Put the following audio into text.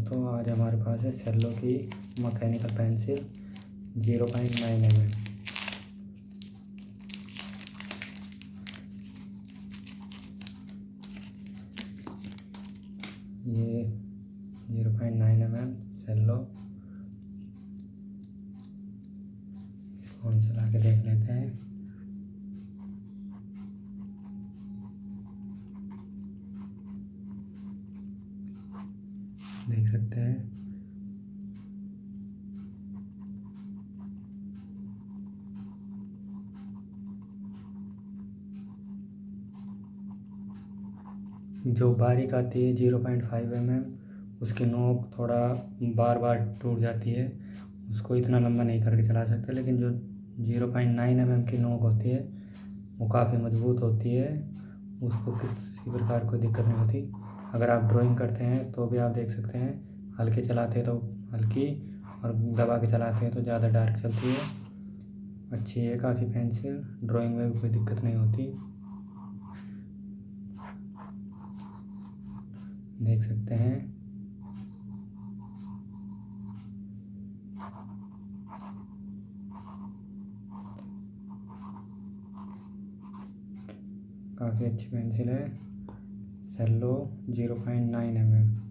दोस्तों, आज हमारे पास है सेल्लो की मैकेनिकल पेंसिल 0.9 mm। ये 0.9 mm सेल्लो। फोन चला के देख लेते हैं। देख सकते हैं जो बारीक आती है 0.5 mm, उसकी नोक थोड़ा बार बार टूट जाती है। उसको इतना लंबा नहीं करके चला सकते, लेकिन जो 0.9 mm की नोक होती है वो काफ़ी मज़बूत होती है। उसको किसी प्रकार कोई दिक्कत नहीं होती। अगर आप ड्राइंग करते हैं तो भी आप देख सकते हैं, हल्के चलाते हैं तो हल्की, और दबा के चलाते हैं तो ज़्यादा डार्क चलती है। अच्छी है काफ़ी पेंसिल, ड्राइंग में भी कोई दिक्कत नहीं होती। देख सकते हैं। काफ़ी अच्छी पेंसिल है सेल्लो 0.9 mm।